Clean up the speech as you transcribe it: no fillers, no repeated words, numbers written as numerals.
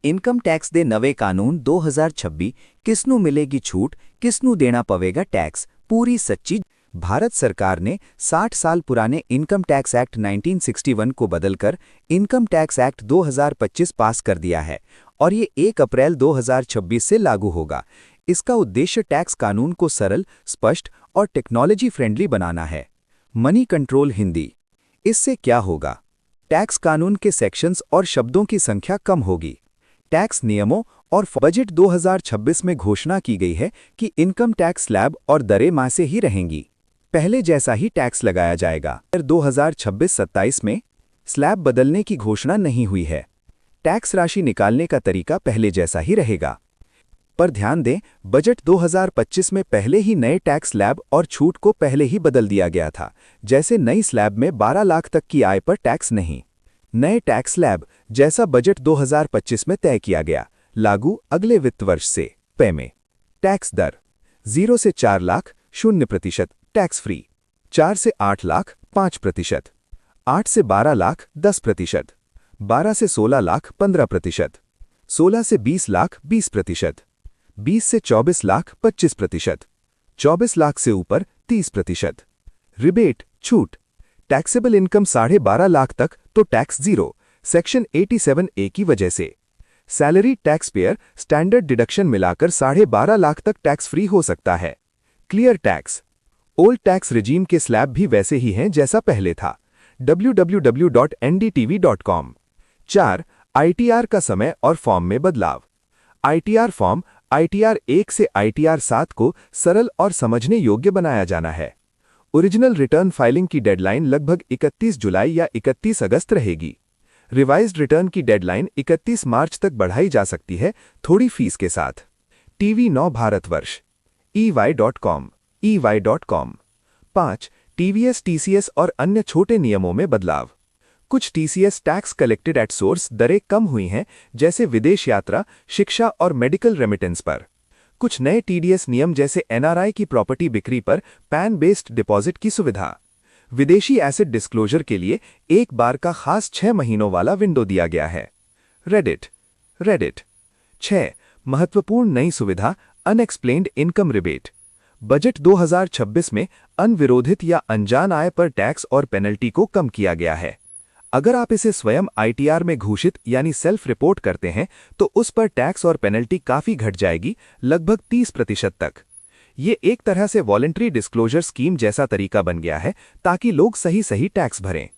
Income tax दे नवे कानून 2026 किसनू मिलेगी छूट, किसनू देना पवेगा टैक्स, पूरी सच्ची। भारत सरकार ने 60 साल पुराने इनकम टैक्स एक्ट 1961 को बदलकर इनकम टैक्स एक्ट 2025 पास कर दिया है और ये 1 अप्रैल 2026 से लागू होगा। इसका उद्देश्य टैक्स कानून को सरल, स्पष्ट और टेक्नोलॉजी फ्रेंडली बनाना है। Money control Hindi. इससे क्या होगा? टैक्स कानून के सेक्शंस और शब्दों की संख्या कम होगी। टैक्स नियमों और बजट 2026 में घोषणा की गई है कि इनकम टैक्स स्लैब और दरें माह से ही रहेंगी। पहले जैसा ही टैक्स लगाया जाएगा। 2026-27 में स्लैब बदलने की घोषणा नहीं हुई है। टैक्स राशि निकालने का तरीका पहले जैसा ही रहेगा। पर ध्यान दें, बजट 2025 में पहले ही नए टैक्स स्लैब और छूट को पहले ही बदल दिया गया था। जैसे नई स्लैब में 12 लाख तक की आय पर टैक्स नहीं। नए टैक्स स्लैब जैसा बजट 2025 में तय किया गया, लागू अगले वित्त वर्ष से। पे में टैक्स दर 0 से 4 लाख 0% टैक्स फ्री, 4 से 8 लाख 5%, 8 से 12 लाख 10%, 12 से 16 लाख 15%, 16 से 20 लाख 20%, 20 से 24 लाख 25%, 24 लाख से ऊपर 30%। रिबेट छूट टैक्सेबल इनकम 12.5 लाख तक तो टैक्स 0, सेक्शन 87A की वजह से। Salary tax payer standard deduction मिलाकर 12.5 लाख तक टैक्स फ्री हो सकता है। Clear tax. Old tax regime के स्लैब भी वैसे ही हैं जैसा पहले था। www.ndtv.com। 4. ITR का समय और फॉर्म में बदलाव। ITR फॉर्म ITR 1 से ITR 7 को सरल और समझने योग्य बनाया जाना है। ओरिजिनल रिटर्न फाइलिंग की डेडलाइन लगभग 31 जुलाई या 31 अगस्त रहेगी। रिवाइज्ड रिटर्न की डेडलाइन 31 मार्च तक बढ़ाई जा सकती है, थोड़ी फीस के साथ। TV 9 Bharatvarsh. EY.com। EY.com। 5. TVS TCS और अन्य छोटे नियमों में बदलाव। कुछ TCS tax collected at source दरें कम हुई हैं, जैसे विदेश यात्रा, शिक्षा और मेडिकल रेमिटेंस पर। कुछ नए TDS नियम जैसे NRI की प्रॉपर्टी बिक्री पर पैन बेस्ड डिपॉजिट की सुविधा। विदेशी एसेट डिस्क्लोजर के लिए एक बार का खास 6 महीनों वाला विंडो दिया गया है। रेडिट 6. महत्वपूर्ण नई सुविधा अनएक्सप्लेन्ड इनकम रिबेट। बजट 2026 में अनविरोधित या अनजान आय पर टैक्स और पेनल्टी को कम किया गया है। अगर आप इसे स्वयं ITR में घोषित यानी सेल्फ रिपोर्ट करते हैं तो उस पर टैक्स और पेनल्टी काफी घट जाएगी, लगभग 30% तक। ये एक तरह से वॉलंटरी डिस्क्लोजर स्कीम जैसा तरीका बन गया है ताकि लोग सही टैक्स भरें।